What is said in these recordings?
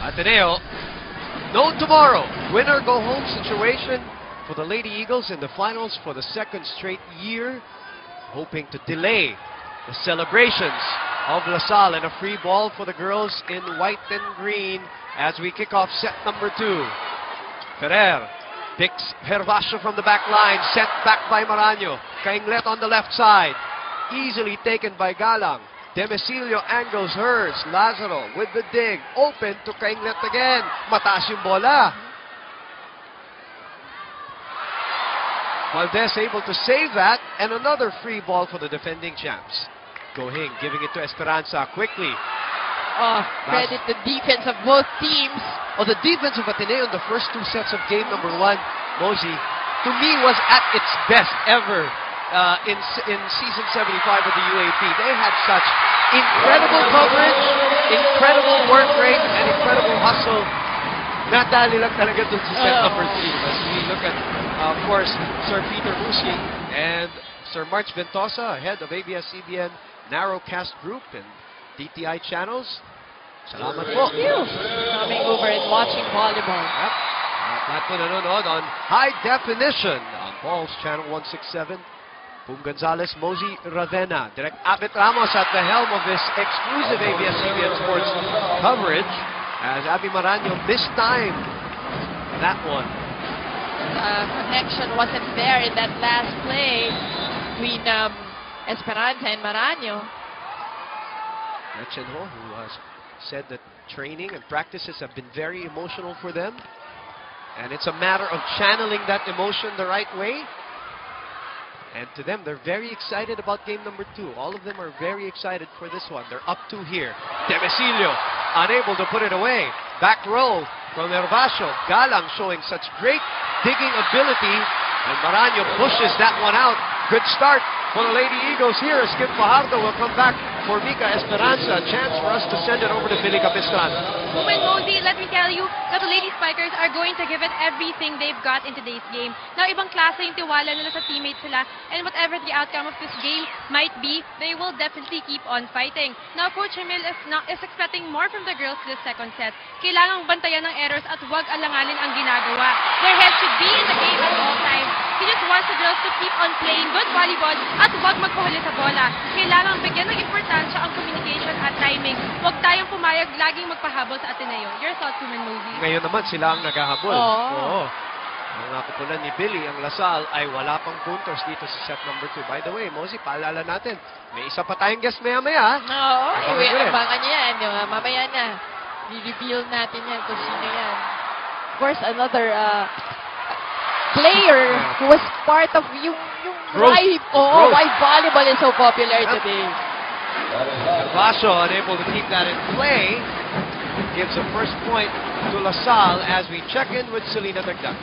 Ateneo, no tomorrow. Winner go home situation for the Lady Eagles in the finals for the second straight year, hoping to delay the celebrations of LaSalle, and a free ball for the girls in white and green as we kick off set number 2. Ferrer picks Hervasio from the back line, sent back by Maraño. Cainglet on the left side, easily taken by Galang. Demesilio angles hers. Lazaro with the dig, open to Cainglet again. Mataas yung bola. Valdez able to save that, and another free ball for the defending champs. Gohing giving it to Esperanza quickly. Credit the defense of both teams. The defense of Ateneo in the first 2 sets of game number 1, Mosey, to me was at its best ever in season 75 of the UAP. They had such incredible coverage, incredible work rate, and incredible hustle. Natali lang talaga dun sa set number 3. As we look at, of course, Sir Peter Musi and Sir March Ventosa ahead of ABS-CBN Narrowcast Group and DTI channels. Salamat po. Thank you. Coming over and watching volleyball. Yep. Lahat po nanonood on high definition on Balls Channel 167. Boom Gonzalez, Mosey Ravena, Direct Abet Ramos at the helm of this exclusive ABS-CBN Sports coverage as Abby Maraño missed time. That one. Connection wasn't there in that last play between Esperanza and Maraño. Gretchen Ho, who has said that training and practices have been very emotional for them. And it's a matter of channeling that emotion the right way. And to them, they're very excited about game number 2. All of them are very excited for this one. They're up 2 here. Demesilio, unable to put it away. Back row from Hervasio. Galang showing such great digging ability. And Maraño pushes that one out. Good start for the Lady Eagles here. Skip Fajardo will come back for Mika Esperanza. A chance for us to send it over to Billy Capistan. Women Mosey, let me tell you that the Lady Spikers are going to give it everything they've got in today's game. Now, ibang klase yung tiwala nila sa teammates nila, and whatever the outcome of this game might be, they will definitely keep on fighting. Now, Coach Emil is expecting more from the girls this second set. Kailangang bantayan ng errors at huwag alanganin ang ginagawa. Their head should be in the game at all times. He just wants the girls to keep on playing good volleyball at huwag magpahuli sa bola. Kailangang bigyan ng importansya ang communication at timing. Huwag tayong pumayag laging magpahabol sa Ateneo. Your thoughts, Women Mosey? Ngayon naman sila ang naghahabol. Oo. Ang nakupunan ni Billy, ang Lasal, ay wala pang puntos dito sa set number 2. By the way, Mosey, paalala natin, may isa pa tayong guest maya-maya. Oo, abangan niya yan. Mamaya na. I-reveal natin yan kung sino yan. Of course, another player who was part of yung why volleyball is so popular today. Hervasio unable to keep that in play. Gives a first point to LaSalle as we check in with Selena Dagdag.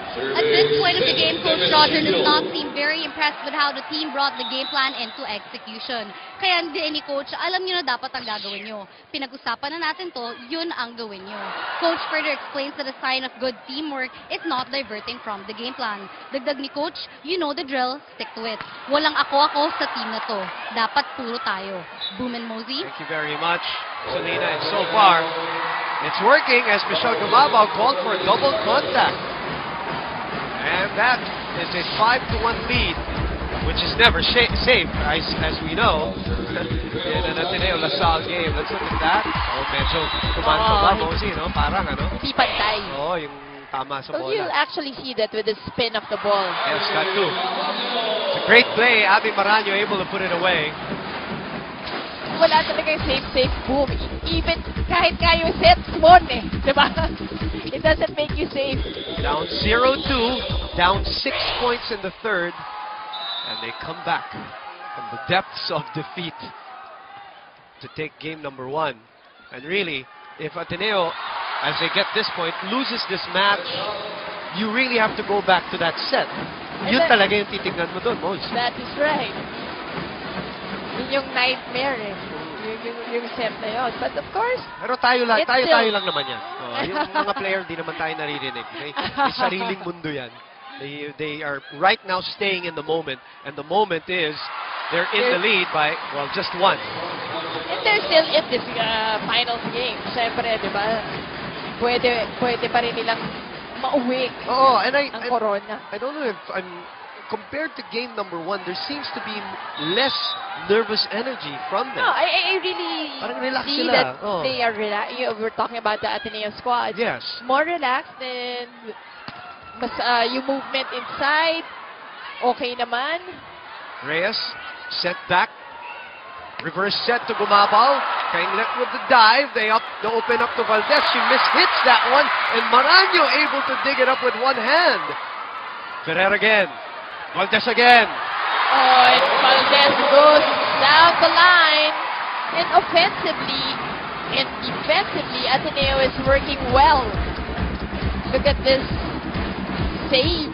At this point of the game, Coach Roger does not seem very impressed with how the team brought the game plan into execution. Kaya hindi ni Coach, alam niyo na dapat ang gagawin niyo. Pinag-usapan na natin to, yun ang gawin niyo. Coach further explains that a sign of good teamwork is not diverting from the game plan. Dagdag ni Coach, you know the drill, stick to it. Walang ako-ako sa team na to. Dapat puro tayo. Boom and Mosey. Thank you very much, Selena. And so far, it's working as Michelle Gumabao called for a double contact. And that is a 5-1 lead, which is never safe, as we know, in an Ateneo LaSalle game. Let's look at that. Medyo kumanta Mosey, no? Parang, ano? Di pantay. Yung tama sa bola. So you'll actually see that with the spin of the ball. Yes, got to. It's a great play. Abby Maraño able to put it away. Wala talaga safe boom. Even kahit kayo set, won eh. Diba? It doesn't make you safe. Down 0-2, down 6 points in the third, and they come back from the depths of defeat to take game number 1. And really, if Ateneo, as they get this point, loses this match, you really have to go back to that set. Yun talaga yung titignan mo doon, Mos. That is right. Yun yung nightmare eh. Yung set na yun. But of course, pero tayo lang naman yan. Yung mga player, di naman tayo naririnig. May sariling mundo yan. They are right now staying in the moment. And the moment is, they're in the lead by, well, just one. And they're still in this finals game. Siyempre, di ba? pwede pa rin nilang mauwi Oh, and ang corona. I don't know if compared to game number 1, there seems to be less nervous energy from them. No, I really Parang relax see sila. that Oh. they are relaxed. We're talking about the Ateneo squad. Yes. More relaxed and mas yung movement inside, okay naman. Reyes, set back. Reverse set to Gumabaw. Kayang left with the dive. They open up to Valdez. She mishits that one. And Maraño able to dig it up with one hand. Ferrer again. Valdez again. Oh, and Valdez goes down the line. And offensively and defensively, Ateneo is working well. Look at this save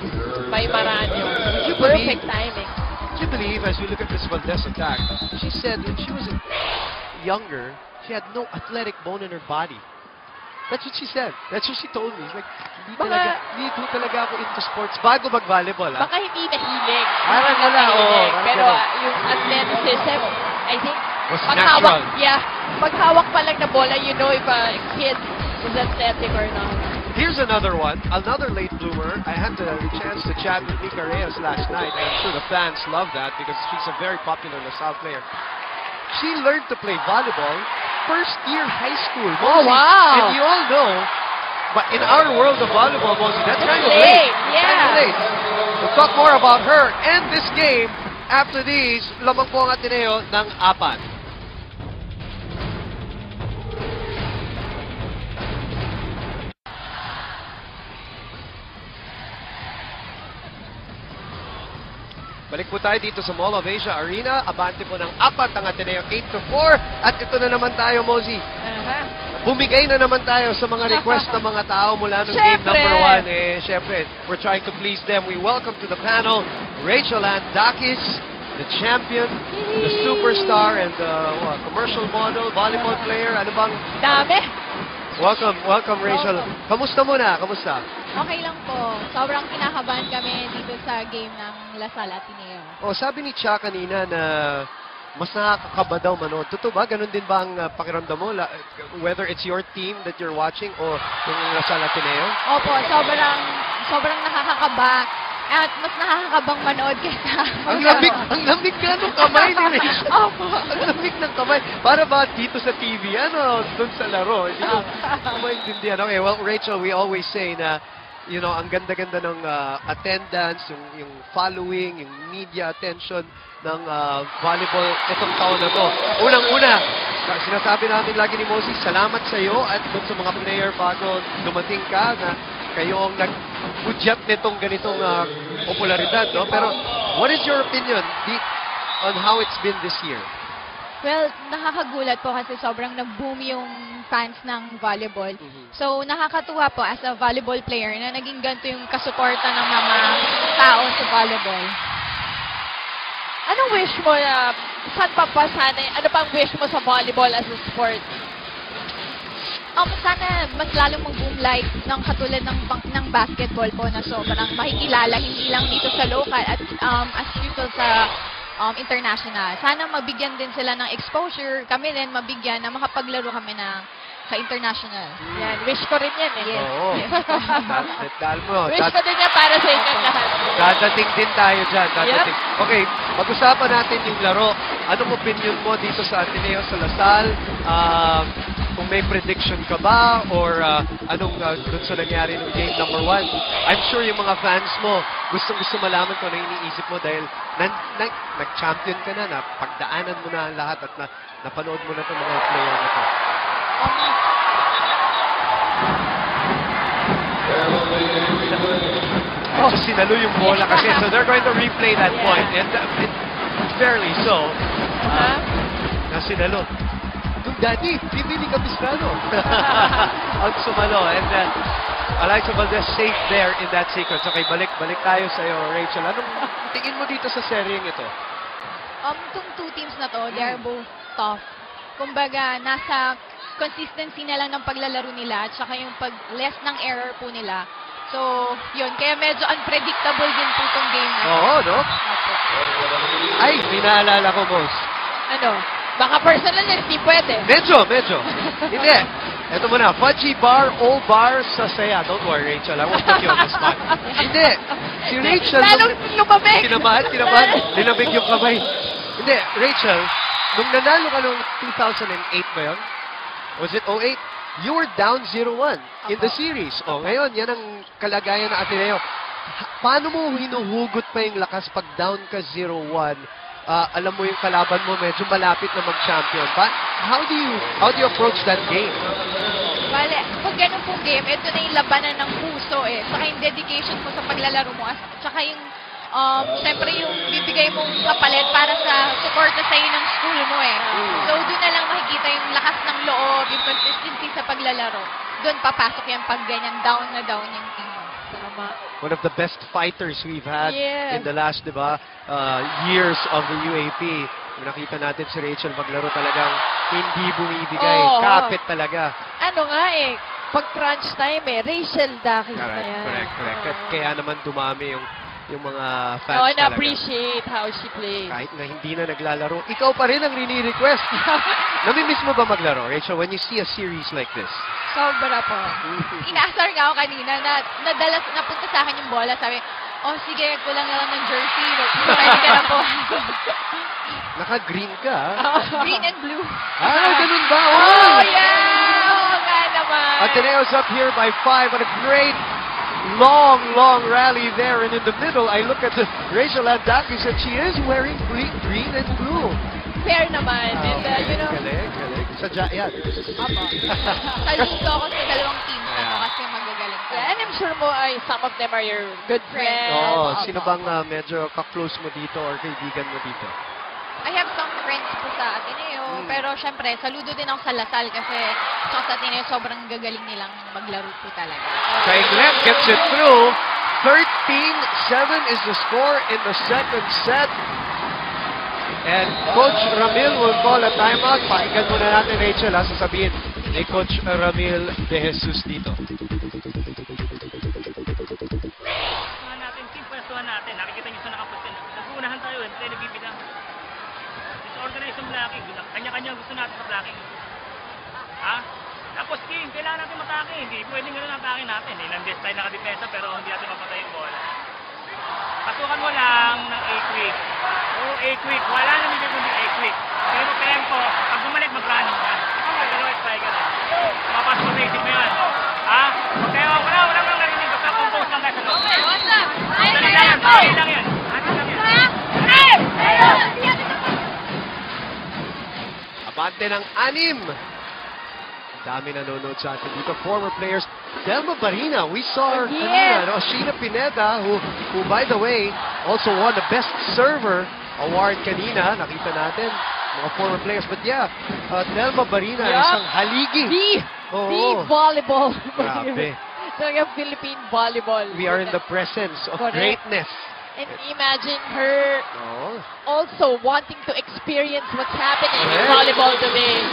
by Maraño. Perfect timing. Would you believe, as we look at this Valdez attack, she said when she was younger, she had no athletic bone in her body. That's what she said. That's what she told me. She's like, hindi talaga ako into sports bago mag-volleyball. Baka hindi nahilig. Parang wala, oo. Pero yung athleticism, I think, Was natural. paghawak pa lang na bola, you know if a kid is athletic or not. Here's another one, another late bloomer. I had the chance to chat with Nika Reyes last night, and I'm sure the fans love that because she's a very popular LaSalle player. She learned to play volleyball first year high school. Oh, wow. And you all know, but in our world of volleyball, Mosey, that's kind of late. late. Yeah. Kind of late. We'll talk more about her and this game after these. Lamang po ang Ateneo ng 4. Balik po tayo dito sa Mall of Asia Arena. Abante po ng 4 ang Ateneo, 8-4. At ito na naman tayo, Mosey. Bumigay na naman tayo sa mga request ng mga tao mula nung game number 1. Syempre, we're trying to please them. We welcome to the panel Rachel Ann Dakis, the champion, the superstar, and the commercial model, volleyball player. Ano bang? Dami. Welcome Rachel. Kamusta muna? Kamusta? Okay lang po. Sobrang kinakabahan kami dito sa game ng LaSalle Ateneo. Oh, sabi ni Cha kanina na mas nakakakaba daw manood. Totoo ba? Ganun din ba ang pakiramdam mo? Whether it's your team that you're watching o yung LaSalle Ateneo? Opo, sobrang nakakakaba. At mas nakakakabang manood kaysa... Ang lamig ka nung kamay ni Rachel. Opo. Ang lamig ng kamay. Para ba dito sa TV, dun sa laro. Hindi ko maintindihan. Okay, well, Rachel, we always say na, you know, ang ganda-ganda ng attendance, yung following, yung media attention ng volleyball itong taon na to. Unang-una, sinasabi namin lagi ni Mosey, salamat sa iyo at dun sa mga player bago dumating ka na kayo ang nag-udyat nitong ganitong popularidad, no? Pero what is your opinion on how it's been this year? Well, nakakagulat po kasi sobrang nag-boom yung fans ng volleyball. So, nakakatuwa po as a volleyball player na naging ganito yung kasuporta ng mga tao sa volleyball. Anong wish mo na, saan pa sana, ano pang wish mo sa volleyball as a sport? Sana mas lalong mag-boom like ng katulad ng basketball po na sobrang makikilala hindi lang dito sa local at as dito sa international. Sana mabigyan din sila ng exposure, kami din mabigyan na makapaglaro kami ng ka-international. Yan, wish ko rin yan eh. Oo. Wish ko din yan para sa inyong lahat. Dadating din tayo dyan. Dadating. Okay, pag-usapan natin yung laro. Anong opinion mo dito sa Ateneo sa LaSalle? Kung may prediction ka ba or anong dun sa nangyari ng game number 1. I'm sure yung mga fans mo gustong-gusto malaman kung ano iniisip mo dahil nag-champion ka na, pagdaanan mo na ang lahat at napanood mo na itong mga player na ito. So sinalo yung bola kasi so they're going to replay that point and fairly so na sinalo. Daddy, Pipili Capistrano. Ang sumalo. And Alexa Valdez safe there in that sequence. Okay, balik tayo sa iyo, Rachel. Anong tingin mo dito sa seryeng ito? Itong two teams na to, they are both tough. Kumbaga, nasa consistency na lang ng paglalaro nila at saka yung less ng error po nila. So, yun. Kaya medyo unpredictable din po itong game na. Oo, no? Ay, pinaalala ko, boss. Ano? Baka personal na hindi pwede. Medyo. Hindi. Eto muna, fudgy bar, all bar sa saya. Don't worry, Rachel. I won't put you on the spot. Hindi. Si Rachel... Lalong lumamig. Tinamaan. Linamig yung kamay. Hindi, Rachel, nung nanalo ka noong 2008 ba yun? Was it 08? You were down 0-1 in the series. O, ngayon, yan ang kalagayan ng Ateneo. Paano mo hinuhugot pa yung lakas pag down ka 0-1? Alam mo yung kalaban mo medyo malapit na mag-champion. How do you approach that game? Bale, pag ganun pong game, ito na yung labanan ng puso eh. Saka yung dedication mo sa paglalaro mo. Saka yung, syempre yung bibigay mong kapalit para sa suporta sa'yo ng school mo eh. So, doon na lang makikita yung lakas ng loob, yung consistency sa paglalaro. Doon papasok yan pag ganyan, down na down yung team. Tama. One of the best fighters we've had Yes. in the last, years of the UAP. Nakita natin si Rachel maglaro talagang hindi bumibigay. Oo. Kapit talaga. Ano nga eh, pag crunch time eh, Rachel Dakis na yan. Correct. Kaya naman dumami yung mga fans Oo, talaga. na-appreciate how she plays. Kahit na hindi na naglalaro, ikaw pa rin ang rini-request. Namimiss mo ba maglaro, Rachel, when you see a series like this? Sobra po. Inaasar nga ako kanina na napunta sa akin yung bola. Sabi, sige, kulang na lang ng jersey. Ready ka na po. Naka-green ka, Green and blue. Ganun ba? Oh, yeah! Oo nga naman. Ateneo's up here by 5 and a great long rally there. And in the middle, I look at Rachel Andakis and she is wearing green and blue. Fair naman. And, Galing. Sadya yan. Saludo ako sa dalawang teams na to kasi magagaling. Yeah, and I'm sure mo ay some of them are your good friends. Oo, sino bang medyo ka-close mo dito or kaibigan mo dito? I have some friends po sa Ateneo, pero syempre, saludo din ako sa Lasal kasi sa Ateneo sobrang gagaling nilang maglaro po talaga. Kaiglet gets it through. 13-7 is the score in the second set. And Coach Ramil will call a timeout. Pakinggan muna natin, Rachel, sasabihin ni Coach Ramil de Jesus dito. Pwestuhan natin. Nakikita niyo sa nakapusin. Nag-uunahan tayo, hindi nagbibigyan. Disorganize yung blocking. Kanya-kanya gusto natin sa blocking. Tapos team, kailangan natin matake. Hindi pwedeng gano'n atake natin. Ilang days tayo nakadepensa pero hindi natin mapatay yung bola. Pasukan mo lang ng A-quick. A-quick. Wala na hindi kundi A-quick. Pero tempo, pag bumalik mag-running ka. Otherwise, try ka na. Mapasok mo sa isip mo yan. Kaya wala nang narinig ka. Compose lang kayo sa loob. Okay, what's up? Dali lang yan. Dali lang yan. Abante ng 6. Dami nanonood sa atin dito. Former players. Delma Barina, we saw her kanina. Sheena Pineda, who by the way, also won the Best Server Award kanina. Nakita natin. Mga former players. But yeah, Delma Barina, isang haligi. The volleyball. Grabe. Talagang Philippine volleyball. We are in the presence of greatness. And imagine her also wanting to experience what's happening in volleyball today.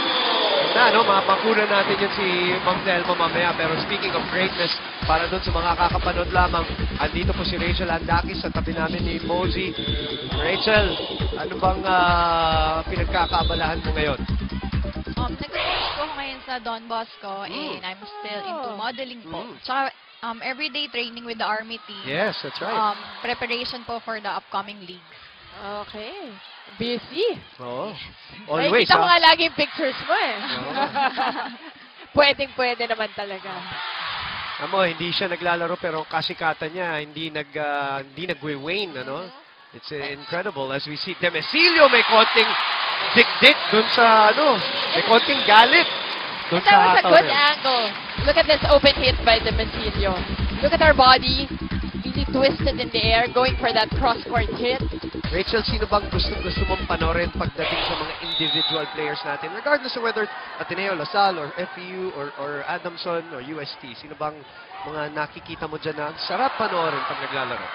Mapakuna natin yun si Ma'am Delma mamaya. Pero speaking of greatness, para doon sa mga kakapanood lamang, andito po si Rachel Andakis sa tabi namin ni Mosey. Rachel, ano bang pinagkakaabalahan mo ngayon? Nag-coach ko ngayon sa Don Bosco and I'm still into modeling po. Tsaka everyday training with the Army team. Yes, that's right. Preparation po for the upcoming leagues. Okay. Busy. Oo. Ay, Always, kita ko nga lagi yung pictures mo eh. Pwede naman talaga. Hindi siya naglalaro pero kasikatan niya hindi nagwe-wane, It's incredible as we see Demesilio may konting dik-dik dun sa may konting galit dun That was sa a good angle. Look at this open hit by Demesilio. Look at our body. Really twisted in the air, going for that cross-court hit. Rachel, sino bang gusto mong panorin pagdating sa mga individual players natin? Regardless of whether Ateneo, Lasal, or FEU, or Adamson, or UST. Sino bang mga nakikita mo dyan na sarap panorin pag naglalaro?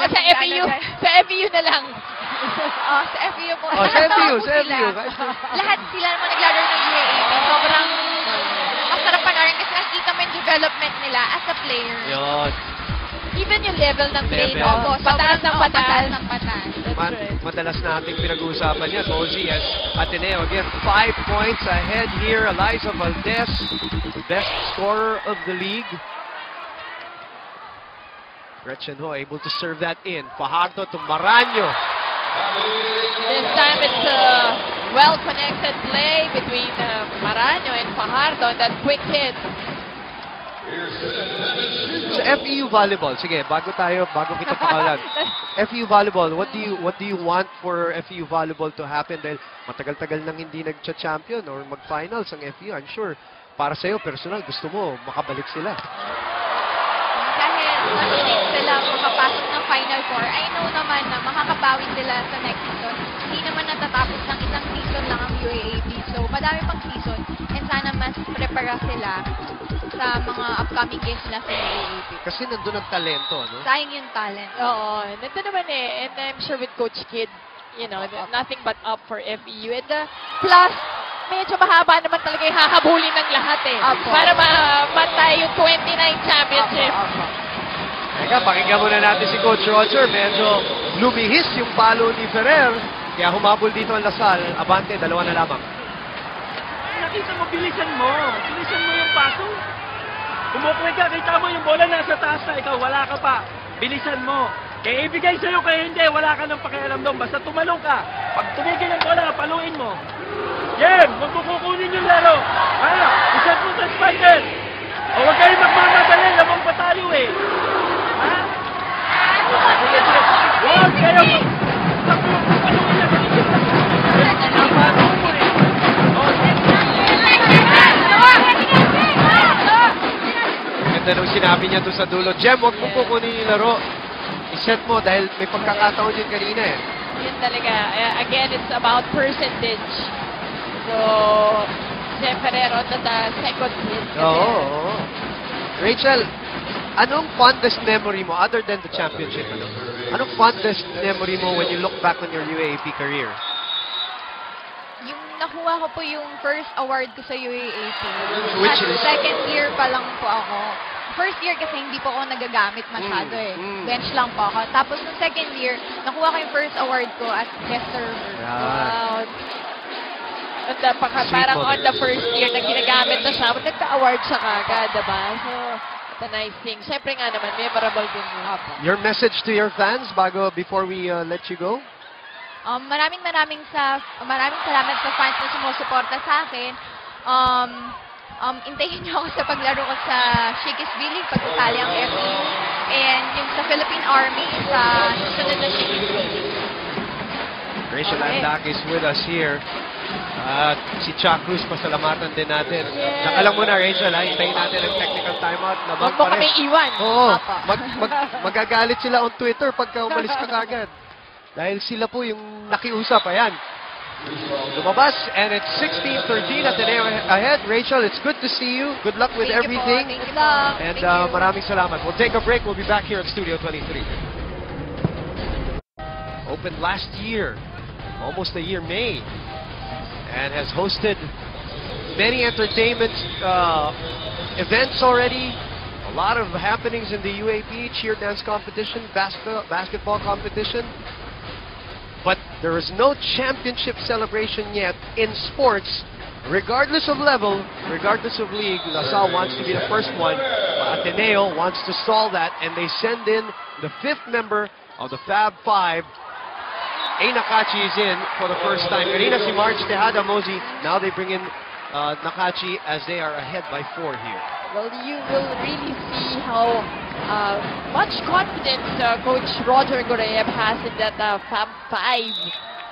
Sa FEU na lang. Sa FEU po. Sa FEU. Lahat sila naman naglalaro ng UAAP. Sobrang masarap panoorin kasi nakikita mo yung development nila as a player. Yun. Even yung level ng play, Level. no? Pataas ng pataas. ng pataas. Madalas nating pinag-uusapan yan, Mosey, as Ateneo. Again, 5 points ahead here. Eliza Valdez, best scorer of the league. Gretchen Ho able to serve that in. Fajardo to Maraño. This time it's a well-connected play between Maraño and Fajardo and that quick hit. So FEU volleyball, sige, bago kita pakalan. FEU volleyball, what do you want for FEU volleyball to happen? Dahil matagal-tagal nang hindi nagcha-champion or mag-finals ang FEU. I'm sure, para sa'yo, personal, gusto mo makabalik sila. Kahit masinig sila makapasok ng Final Four, I know naman na makakabawi sila sa next season. Hindi naman natatapos ng isang season lang ang UAAP. So, madami pang season. And sana mas prepara sila sa mga upcoming games nila sa UAAP. Kasi nandun ang talento, no? Sayang yung talent. Oo, nandito naman eh. And I'm sure with Coach Kid, you know, nothing but up for FEU. And plus, medyo mahaba naman talaga yung hahabulin ng lahat eh. Apo. Para matay yung 29 championship. Teka, pakinggan muna natin si Coach Roger. Medyo lumihis yung palo ni Ferrer. Kaya humabol dito ang Lasal. Abante, 2 na lamang. Nakita mo, bilisan mo. Bilisan mo yung paso. Kumukuwi ka, kita mo yung bola nasa taas na, ikaw wala ka pa. Bilisan mo. Kaya ibigay sa'yo, kaya hindi, wala ka ng pakialam doon. Basta tumalong ka. Pag tumigil ang bola, paluin mo. Yan, huwag mo kukunin yung laro. Ha? Isat mo sa spider. O huwag kayo magmamadali, lamang pa tayo eh. Ha? Huwag kayo. Paluin na. Napano mo eh. Ganda nung sinabi niya doon sa dulo. Jem, huwag mo kukunin yung laro. I-set mo dahil may pagkakataon yun kanina eh. Yun talaga. Again, it's about percentage. So, Jem Ferrer on the second hit. Oo. Rachel, anong fondest memory mo other than the championship? Anong fondest memory mo when you look back on your UAAP career? Yung nakuha ko po yung first award ko sa UAAP. Which At is? second year pa lang po ako. First year kasi hindi po ako nagagamit masyado eh. Bench lang po ako. Tapos nung second year, nakuha ko yung first award ko as guest server. Wow. At Sweet parang mo. on the first year na ginagamit na siya, nagka-award siya kagad, diba? So, it's a nice thing. Siyempre nga naman, memorable din yun. Your message to your fans before we let you go? Maraming salamat sa fans na sumusuporta sa akin. Intayin niyo ako sa paglaro ko sa Shakey's Billy, pagkatali ang FEU, and yung sa Philippine Army sa susunod na Shakey's Billy. Rachel Andak is with us here. At si Chuck Cruz, pasalamatan din natin. Yeah. Nakalang muna, Rachel, ha? Hintayin natin ang technical timeout. Huwag mo kami iwan. Oo. Apa. Magagalit sila on Twitter pagka umalis ka kagad. Dahil sila po yung nakiusap. Ayan. Lumabas, and it's 16-13 at Ateneo ahead. Rachel, it's good to see you. Good luck with Thank you po. everything. Thank you po. And Thank you. maraming salamat. We'll take a break. We'll be back here at Studio 23. Opened last year, almost a year May, and has hosted many entertainment events already. A lot of happenings in the UAP, cheer dance competition, basketball competition. But there is no championship celebration yet in sports. Regardless of level, regardless of league, LaSalle wants to be the first one. Ateneo wants to solve that, and they send in the 5th member of the Fab Five. Nakachi is in for the first time. Kanina si Marge Tejada, Mosey. Now they bring in Nakachi as they are ahead by 4 here. Well, you will really see how much confidence Coach Roger Goreev has in that Fab 5.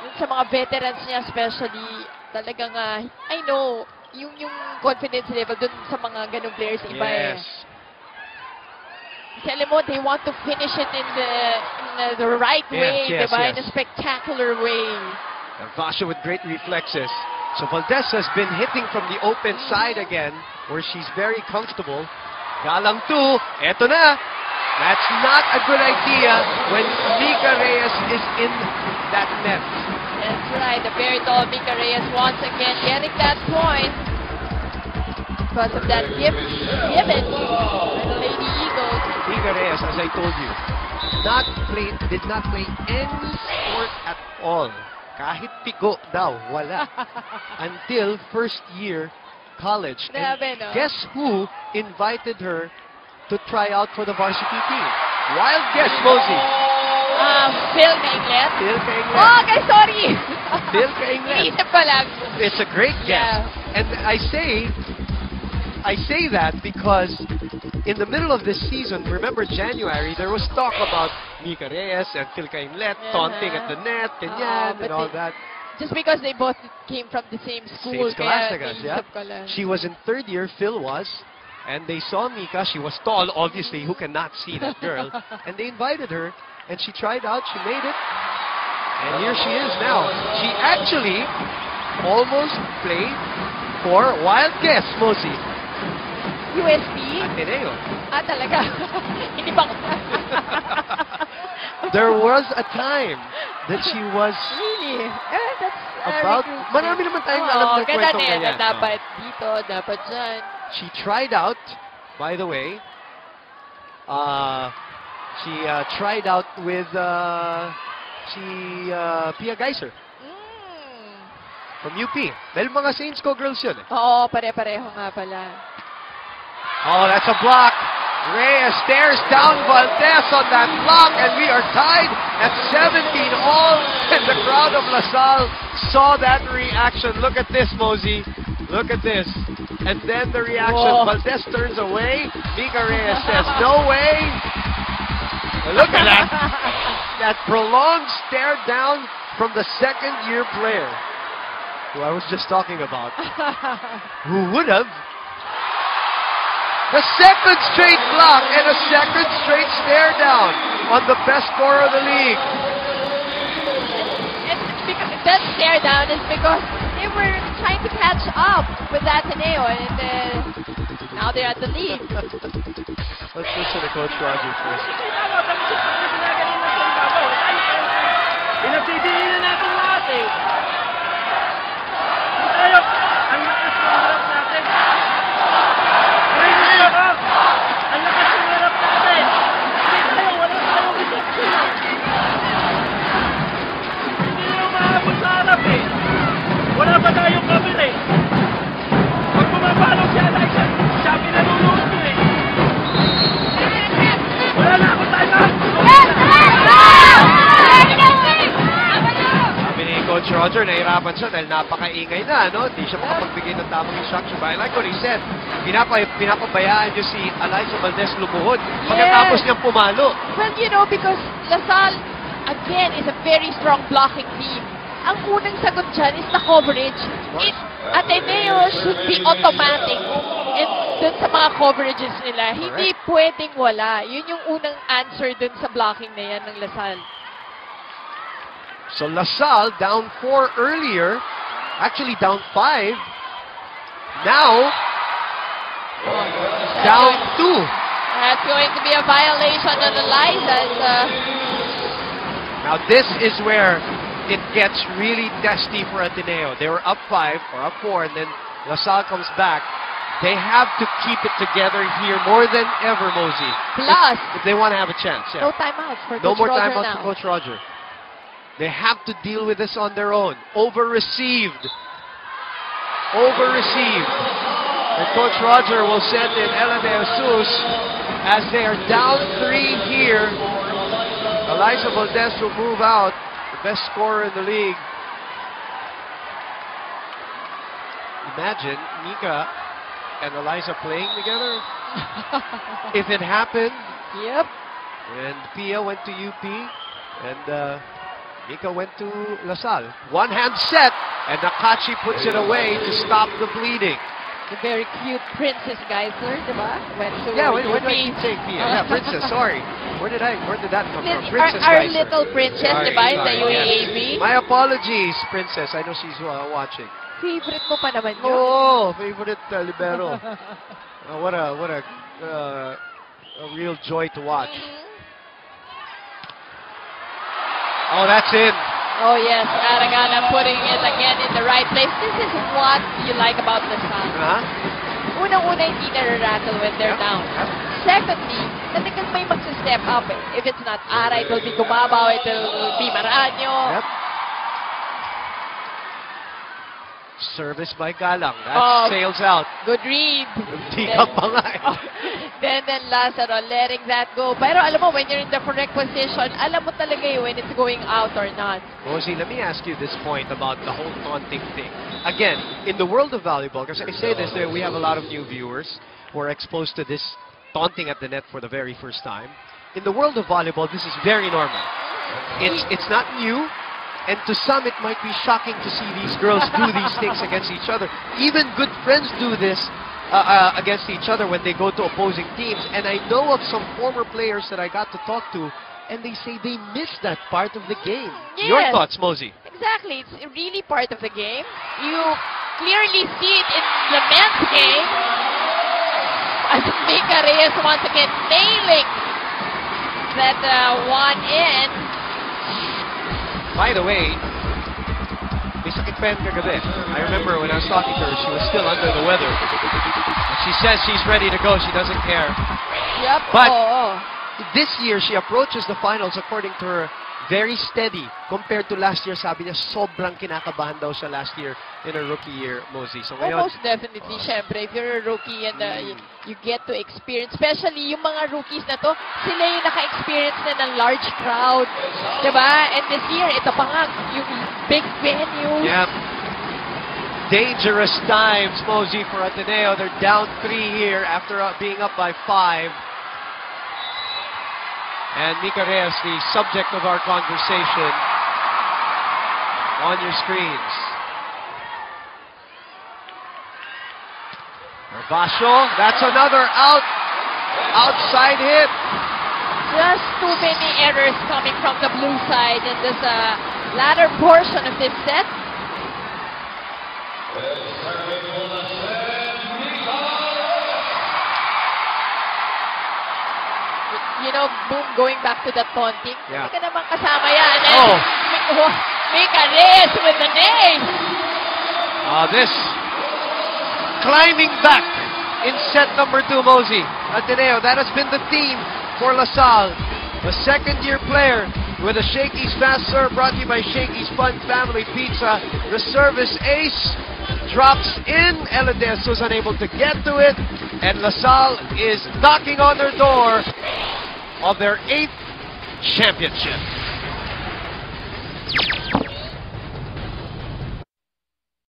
Yung sa mga veterans niya especially, talagang, I know, yung confidence level dun sa mga ganung players iba Yes. Tell mo, they want to finish it in the right way, yes, diba? yes. In a spectacular way. And Vasha with great reflexes. So Valdez has been hitting from the open side again, where she's very comfortable. Galang 2, eto na. That's not a good idea when Mika Reyes is in that net. That's right, the very tall Mika Reyes once again getting that point. because of that gift given by the Lady Eagles. Mika Reyes, as I told you, did not play any sport at all. Kahit pigo daw, wala. Until first year college. And Grabe, no? guess who invited her to try out for the varsity team? Wild guess, Mosey. Phil Kainglet. Phil Kainglet. Oh, okay, sorry. Phil Kainglet. Inisip ko lang. It's a great guess. Yeah. And I say that because in the middle of this season, remember January, there was talk about Mika Reyes and Phil Kainglet taunting at the net, ganyan, but and all they- that. Just because they both came from the same school. Same Scholastica's, kaya yeah. inisip ko lang. She was in third year, Phil was, and they saw Mika. She was tall, obviously. Who cannot see that girl? And they invited her, and she tried out. She made it, and here she is now. She actually almost played for Wild Guess, Mosey. USP? Ateneo. Talaga. Hindi ba? There was a time that she was Really? That's about... Marami naman tayong alam ng ganda kwentong na yan. ganyan. Dapat dito, dapat dyan. She tried out, by the way. She tried out with Pia Geiser from UP. Dahil mga Saints ko girls yun eh. Oo, pare-pareho nga pala. Oh, that's a block. Reyes stares down Valdez on that block, and we are tied at 17 all. And the crowd of LaSalle saw that reaction. Look at this, Mosey. Look at this. And then the reaction. Whoa. Valdez turns away. Mika Reyes says, no way. Look at that. That prolonged stare down from the second-year player who I was just talking about. Who would have? A second straight block and a second straight stare down on the best scorer of the league. And that stare down is because they were trying to catch up with Ateneo, and now they're at the lead. Let's listen to Coach Roger first. Pinagtidiin na natin lahat eh. Tayo, ang lakas ng harap natin. Ang lakas ng harap natin. Hindi tayo, wala tayong isipin. Hindi tayo maabot sa harap eh. Wala pa tayong cover eh. Pag pumapalo siya, siya pinanunod ko eh. Wala na ako tayo. Sabi ni Coach Roger, nahirapan siya dahil napakaingay na, no? Hindi siya makapagbigay ng tamang instruction. But I like what he said. Pinapabayaan niyo si Eliza Valdez lumuhod pagkatapos niyang pumalo. Well, you know, because LaSalle, again, is a very strong blocking team. Ang unang sagot dyan is the coverage. Ateneo should be automatic dun sa mga coverages nila. Hindi pwedeng wala. Yun yung unang answer dun sa blocking na yan ng LaSalle. So LaSalle down 4 earlier, actually down 5. Now, down 2. That's going to be a violation on Eliza's. Now this is where it gets really testy for Ateneo. They were up 5 or up 4, and then LaSalle comes back. They have to keep it together here more than ever, Mosey. Plus, if they want to have a chance. Yeah. no timeouts for No Coach more Roger timeouts now. for Coach Roger. They have to deal with this on their own. Over-received. Over-received. And Coach Roger will send in Ella de Jesus as they are down 3 here. Eliza Valdez will move out, the best scorer in the league. Imagine Mika and Eliza playing together. If it happened, Yep. and Pia went to UP, and Mika went to LaSalle. One-hand set, and Nakachi puts it away to stop the bleeding. The very cute Princess Geisler, diba? Went to Yeah, when UP. I keep saying Pia? Yeah, Princess, sorry. Where did that come from? Our, Princess our Geisler. little princess, Sorry, diba? In the sorry, UAAP. yes. My apologies, Princess. I know she's watching. Favorite mo pa naman yun. Oh, favorite libero. What a real joy to watch. Oh, that's in. Oh yes, Aragana putting it again in the right place. This is what you like about LaSalle. Huh? Unang-una, hindi na-rattle when they're down. Secondly, talagang may mag-step up. If it's not Ara, it will be Gumabaw, it will be Maranyo. Yep. Service by Galang. That sails out. Good read. Di ka pa nga eh. Then Lazaro letting that go. Pero alam mo, when you're in the correct position, alam mo talaga when it's going out or not. Rosie, let me ask you this point about the whole taunting thing. Again, in the world of volleyball, because I say this, we have a lot of new viewers who are exposed to this taunting at the net for the very first time. In the world of volleyball, this is very normal. It's not new. And to some, it might be shocking to see these girls do these things against each other. Even good friends do this against each other when they go to opposing teams. And I know of some former players that I got to talk to, and they say they miss that part of the game. Yes. Your thoughts, Mosey? Exactly. It's really part of the game. You clearly see it in the men's game. As Mika Reyes once again nailing that one in. By the way, may sakit pa yan kagabi. I remember when I was talking to her, she was still under the weather. She says she's ready to go. She doesn't care. Yep. But this year, she approaches the finals, according to her, very steady compared to last year. Sabi niya, sobrang kinakabahan daw siya last year in her rookie year, Mosey. So ngayon, most definitely, syempre, if you're a rookie and you get to experience, especially yung mga rookies na to, sila yung naka-experience na ng large crowd. Diba? And this year, ito pa nga, yung big venue. Yep. Dangerous times, Mosey, for Ateneo. They're down 3 here after being up by 5. And Mika Reyes, the subject of our conversation on your screens. Basho, that's another outside hit. Just too many errors coming from the blue side in this latter portion of this set. You know, boom, going back to the taunting. Yeah. Hindi ka naman kasama yan. And Oh. Mika Reyes with the ace. This climbing back in set number 2, Mosey. Ateneo, that has been the theme for LaSalle. The second-year player with a Shakey's fast serve brought to you by Shakey's Fun Family Pizza. The service ace drops in. Elades was unable to get to it. And LaSalle is knocking on their door of their 8th championship.